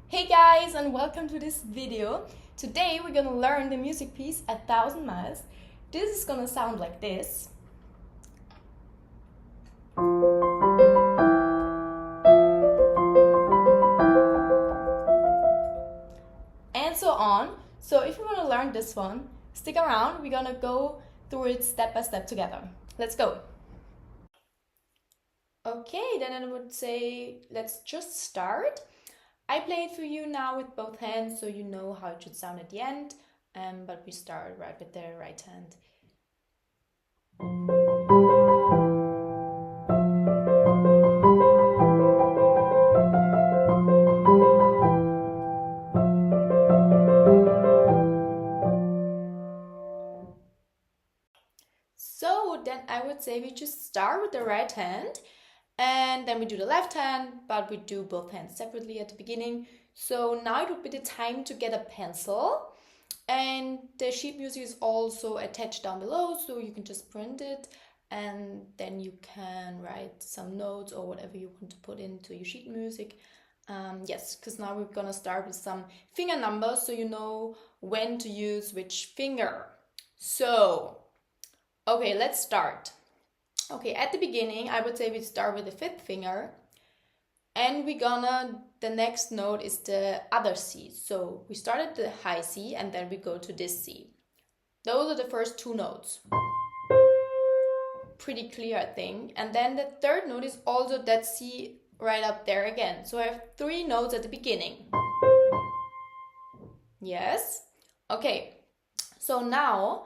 Hey guys, and welcome to this video. Today we're gonna learn the music piece 1,000 Miles. This is gonna sound like this. And so on. So if you wanna learn this one, stick around. We're gonna go through it step by step together. Let's go. Okay, then I would say let's just start. I play it for you now with both hands so you know how it should sound at the end, but we start right with the right hand. So then I would say we just start with the right hand and then we do the left hand, but we do both hands separately at the beginning. So now it would be the time to get a pencil, and the sheet music is also attached down below, so you can just print it and then you can write some notes or whatever you want to put into your sheet music. Yes, because now we're gonna start with some finger numbers so you know when to use which finger. So, okay, let's start. Okay, at the beginning, I would say we start with the fifth finger, and the next note is the other C. So we start at the high C and then we go to this C. Those are the first two notes. Pretty clear, I think. And then the third note is also that C right up there again. So I have three notes at the beginning. Yes? Okay, so now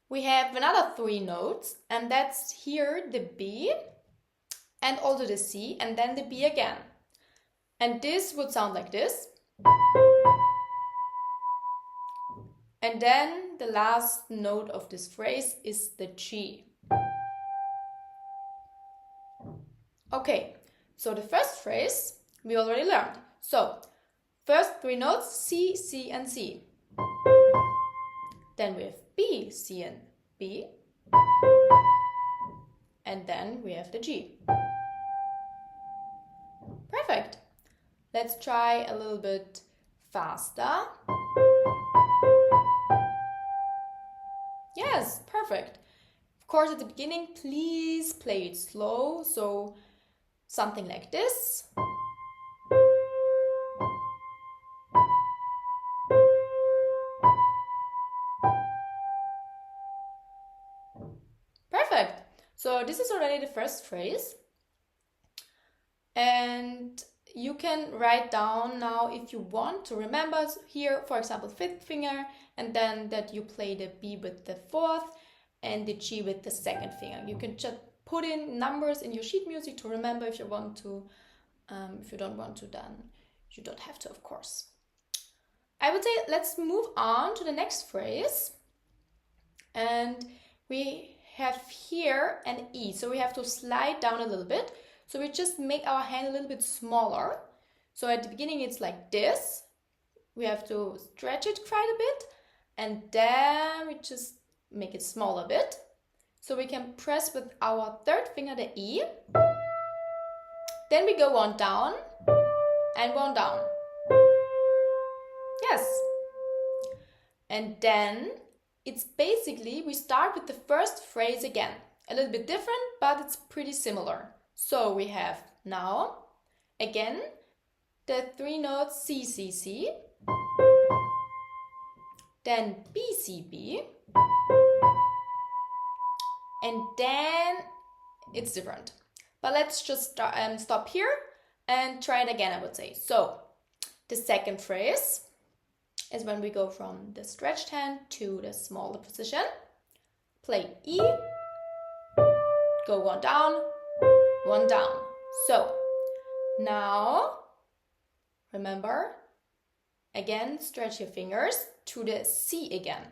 we have another three notes, and that's here the B and also the C and then the B again. And this would sound like this. And then the last note of this phrase is the G. Okay, so the first phrase we already learned. So, first three notes, C, C, and C. Then we have B, C, and B. And then we have the G. Perfect. Let's try a little bit faster. Yes, perfect. Of course, at the beginning, please play it slow. So something like this. Perfect. So this is already the first phrase. And you can write down now if you want to remember here, for example, fifth finger, and then that you play the B with the fourth and the G with the second finger. You can just put in numbers in your sheet music to remember if you want to. If you don't want to, then you don't have to, of course. I would say let's move on to the next phrase. And we have here an E, so we have to slide down a little bit. So we just make our hand a little bit smaller. So at the beginning it's like this. We have to stretch it quite a bit, and then we just make it smaller a bit. So we can press with our third finger the E. Then we go one down and one down. Yes. And then it's basically, we start with the first phrase again. A little bit different, but it's pretty similar. So we have now, again, the three notes C, C, C, then B, C, B, and then it's different. But let's just stop here and try it again, I would say. So the second phrase is when we go from the stretched hand to the smaller position. Play E, go one down, one down. So now, remember, again, stretch your fingers to the C again.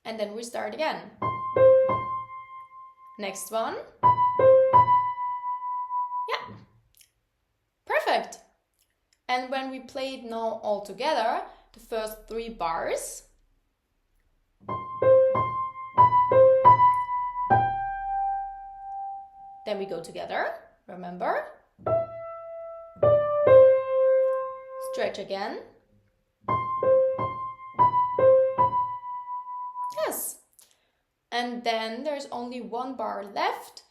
And then we start again. Next one. Yeah, perfect. And when we play it now all together, the first three bars, then we go together, remember? Stretch again. Yes. And then there's only one bar left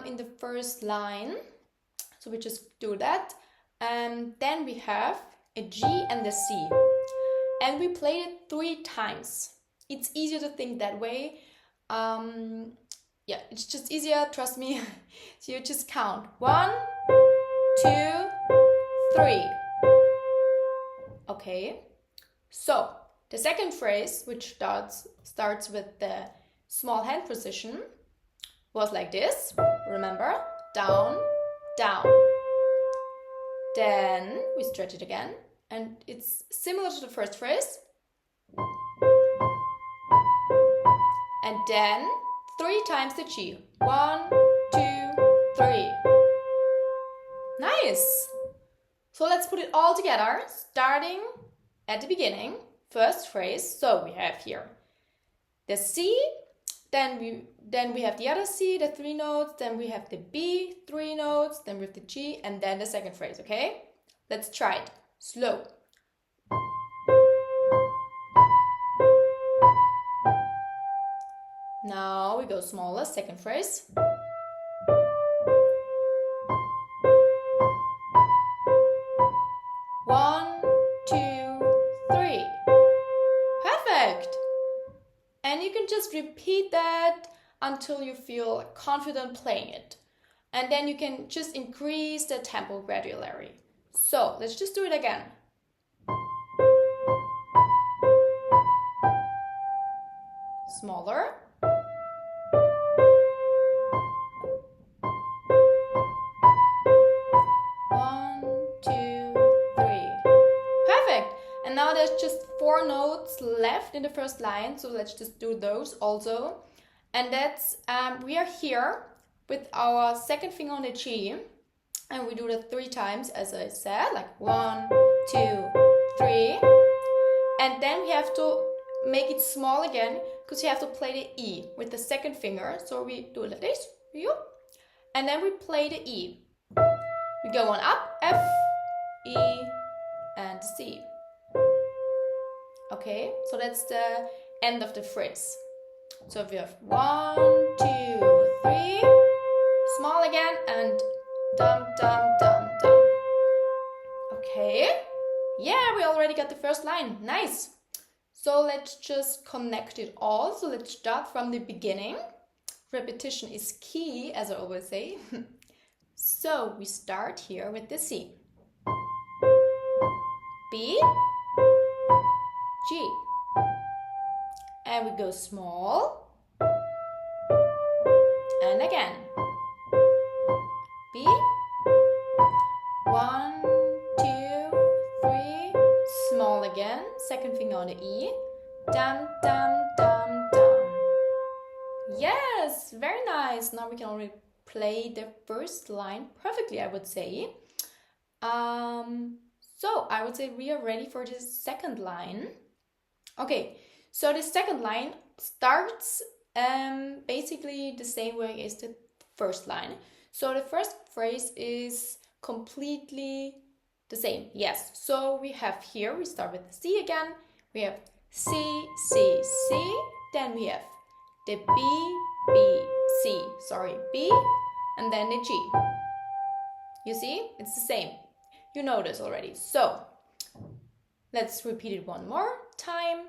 in the first line. So we just do that. And then we have a G and a C. And we played it 3 times. It's easier to think that way. Yeah, it's just easier, trust me. So you just count 1, 2, 3. Okay. So the second phrase, which starts with the small hand position, was like this. Remember? Down, down. Then we stretch it again, and it's similar to the first phrase. And then 3 times the G. 1, 2, 3. Nice! So let's put it all together, starting at the beginning. First phrase. So we have here the C, then we have the other C, the 3 notes, then we have the B, 3 notes, then we have the G, and then the second phrase, okay? Let's try it. Slow. Now we go smaller, second phrase. One, 2, 3. Perfect. And you can just repeat that until you feel confident playing it. And then you can just increase the tempo gradually. So let's just do it again. Smaller. One, 2, 3. Perfect. And now there's just 4 notes left in the first line, so let's just do those also. And that's we are here with our second finger on the G, and we do that 3 times, as I said, like 1, 2, 3. And then we have to make it small again, because you have to play the E with the second finger. So we do it like this, and then we play the E. We go on up, F, E, and C. Okay, so that's the end of the phrase. So if you have 1, 2, 3, small again, and dum, dum, dum, dum. Okay, yeah, we already got the first line. Nice. So let's just connect it all. So let's start from the beginning. Repetition is key, as I always say. So we start here with the C. B, G. And we go small. And again. B. 1, 2, 3. Small again. Second finger on the E. Dum, dum, dum, dum. Yes, very nice. Now we can already play the first line perfectly, I would say. So I would say we are ready for the second line. Okay, so the second line starts basically the same way as the first line. So the first phrase is completely the same. Yes, so we have here, we start with the C again. We have C, C, C. Then we have the B, B, C. Sorry, B, and then the G. You see, it's the same. You know this already. So let's repeat it one more time.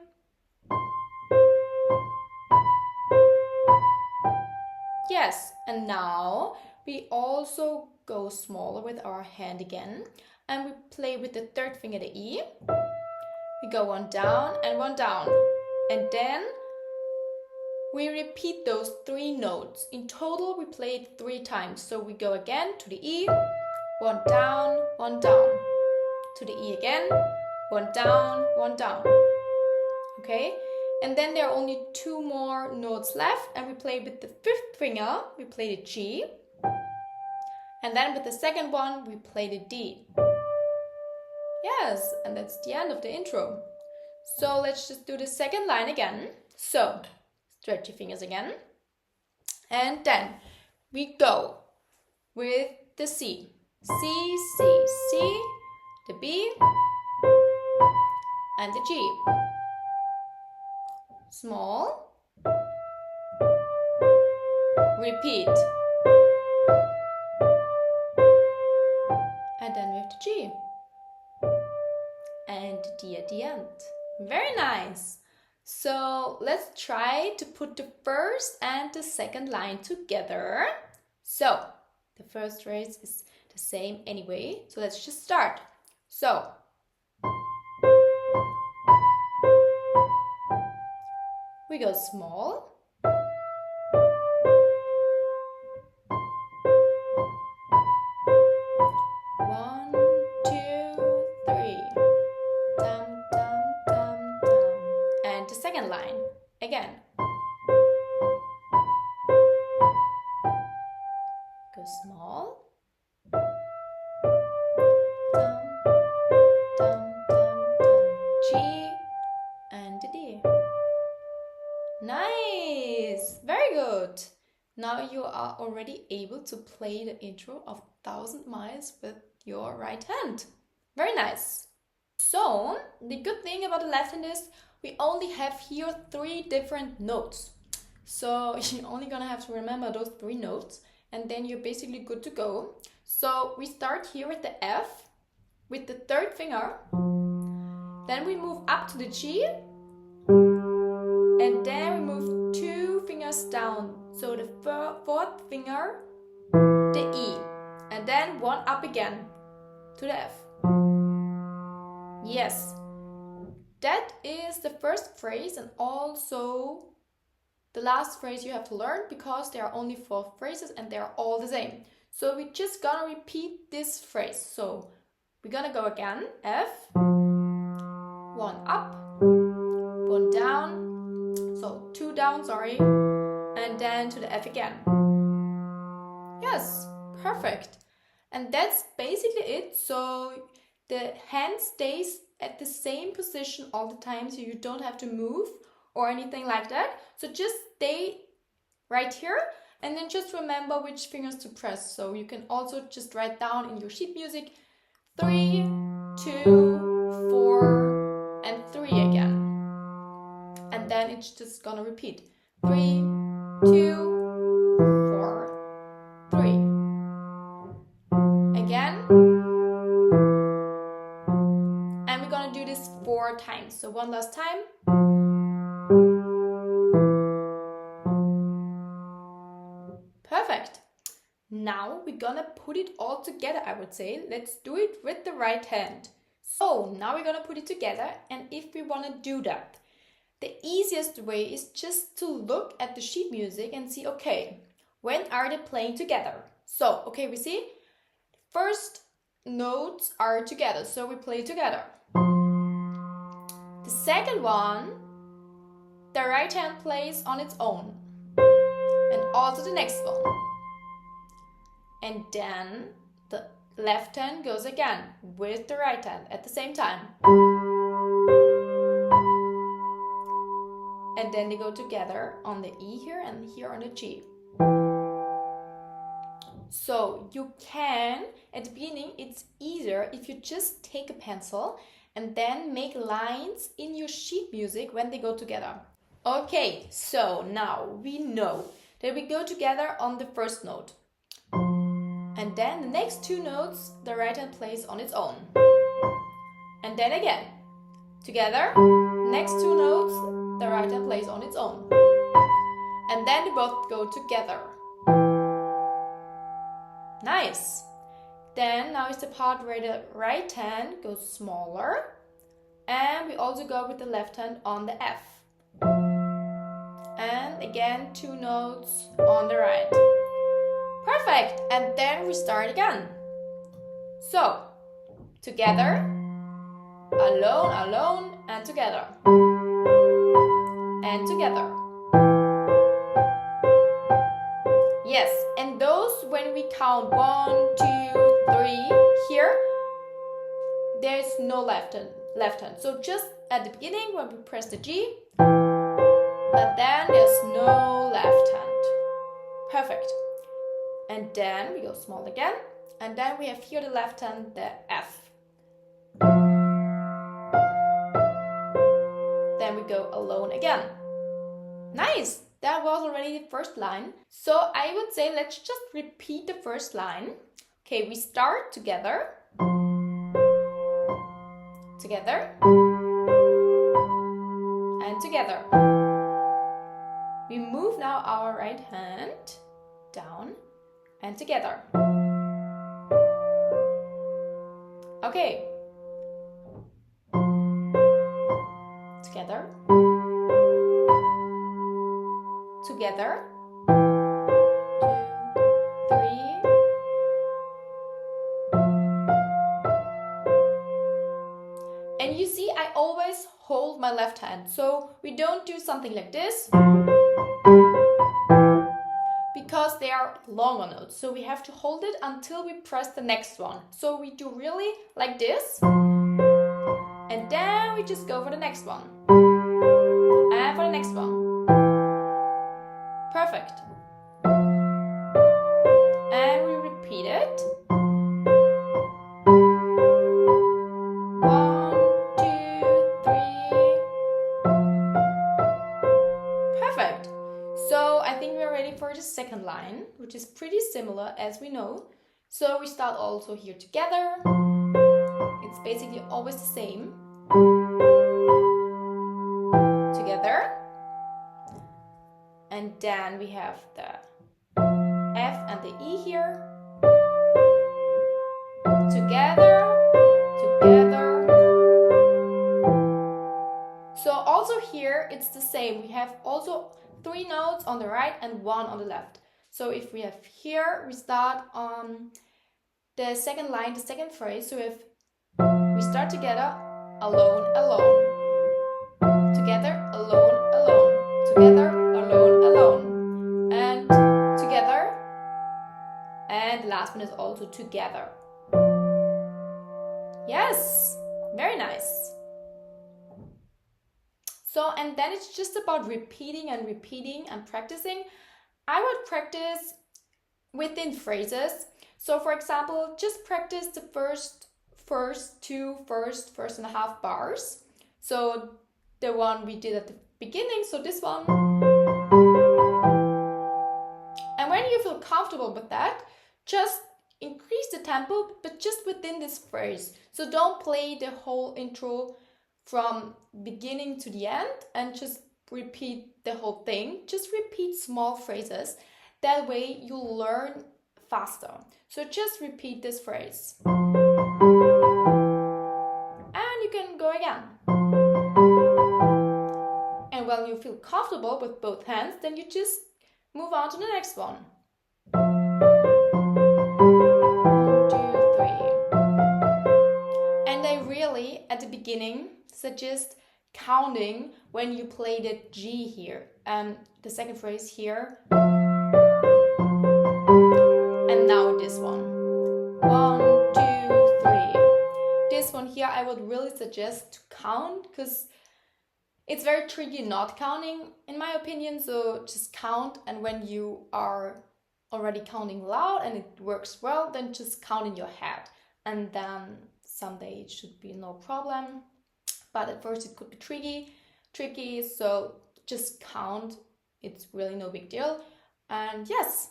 Yes, and now we also go smaller with our hand again, and we play with the third finger, the E. We go one down and one down, and then we repeat those 3 notes. In total, we play it 3 times. So we go again to the E, one down, to the E again, one down, okay? And then there are only 2 more notes left, and we play with the 5th finger, we play the G, and then with the second one, we play the D. Yes, and that's the end of the intro. So let's just do the second line again. So, stretch your fingers again, and then we go with the C. C, C, C, the B, and the G. Small, repeat, and then with the G, and the D at the end. Very nice. So let's try to put the first and the second line together. So the first phrase is the same anyway, so let's just start. So we go small, one, two, three, dum, dum, dum, dum, and the second line again. Go small, dum, dum, dum, dum, G, and the D. Nice! Very good! Now you are already able to play the intro of 1,000 Miles with your right hand. Very nice! So, the good thing about the left hand is we only have here 3 different notes. So you're only gonna have to remember those 3 notes and then you're basically good to go. So we start here with the F with the 3rd finger. Then we move up to the G. And then we move 2 fingers down. So the 4th finger, the E. And then 1 up again to the F. Yes. That is the first phrase and also the last phrase you have to learn because there are only 4 phrases and they are all the same. So we're just gonna repeat this phrase. So we're gonna go again. F. 1 up, 1 down. So 2 down, sorry, and then to the F again. Yes, perfect. And that's basically it. So the hand stays at the same position all the time, so you don't have to move or anything like that. So just stay right here and then just remember which fingers to press. So you can also just write down in your sheet music 3, 2, 4, and 3 again. And then it's just gonna repeat 3, 2, 4, 3. Again. And we're gonna do this 4 times. So one last time. Perfect. Now we're gonna put it all together, I would say. Let's do it with the right hand. So now we're gonna put it together, and if we wanna do that, the easiest way is just to look at the sheet music and see, okay, when are they playing together? So, okay, we see first notes are together, so we play together. The second one, the right hand plays on its own, and also the next one. And then the left hand goes again with the right hand at the same time. And then they go together on the E here and here on the G. So you can, at the beginning, it's easier if you just take a pencil and then make lines in your sheet music when they go together. Okay, so now we know that we go together on the first note. And then the next 2 notes, the right hand plays on its own. And then again, together, next 2 notes, the right hand plays on its own. And then they both go together. Nice. Then now is the part where the right hand goes smaller. And we also go with the left hand on the F. And again, 2 notes on the right. Perfect. And then we start again. So, together, alone, alone, and together. And together. Yes, and those when we count 1, 2, 3 here, there's no left hand. So just at the beginning when we press the G, but then there's no left hand. Perfect. And then we go small again, and then we have here the left hand, the F. we go alone again. Nice! That was already the first line. So I would say let's just repeat the first line. Okay, we start together. Together. And together. We move now our right hand down and together. Okay. Together. Together. 2, 3. And you see, I always hold my left hand. So we don't do something like this, because they are longer notes. So we have to hold it until we press the next one. So we do really like this. And then we just go for the next one. And for the next one. Perfect. And we repeat it. 1, 2, 3. Perfect. So I think we're ready for the second line, which is pretty similar as we know. So we start also here together. It's basically always the same. Together. And then we have the F and the E here. Together, together. So also here it's the same. We have also 3 notes on the right and 1 on the left. So if we have here, we start on the second line, the second phrase. So if we start together, alone, alone. Together, alone, alone. Together, alone, alone. And together. And the last one is also together. Yes, very nice. So, and then it's just about repeating and repeating and practicing. I would practice within phrases. So for example, just practice the first and a half bars. So the one we did at the beginning, so this one. And when you feel comfortable with that, just increase the tempo, but just within this phrase. So don't play the whole intro from beginning to the end and just repeat the whole thing. Just repeat small phrases. That way you learn faster. So just repeat this phrase. And you can go again. And when you feel comfortable with both hands, then you just move on to the next one. 1, 2, 3. And I really, at the beginning, suggest counting when you play the G here. The second phrase here. And now this one. 1, 2, 3. This one here I would really suggest to count, because it's very tricky not counting in my opinion. So just count, and when you are already counting loud and it works well, then just count in your head. And then someday it should be no problem. But at first it could be tricky, so just count. It's really no big deal. And yes.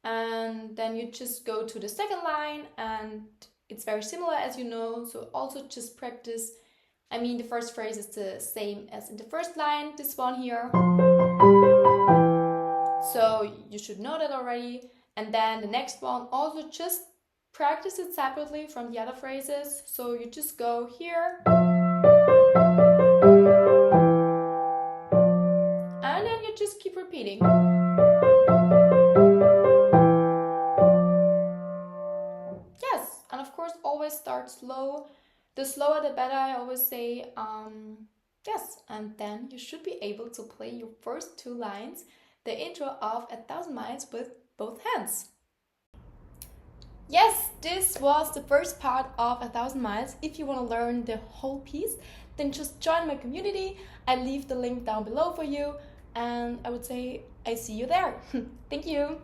And then you just go to the second line, and it's very similar as you know. So also just practice. I mean, the first phrase is the same as in the first line, this one here. So you should know that already. And then the next one, also just practice it separately from the other phrases. So you just go here. And then you just keep repeating. Yes, and of course always start slow. The slower the better, I always say. Yes, and then you should be able to play your first 2 lines, the intro of 1,000 Miles with both hands. Yes, this was the first part of 1,000 Miles. If you want to learn the whole piece, then just join my community. I leave the link down below for you, and I would say I see you there. Thank you.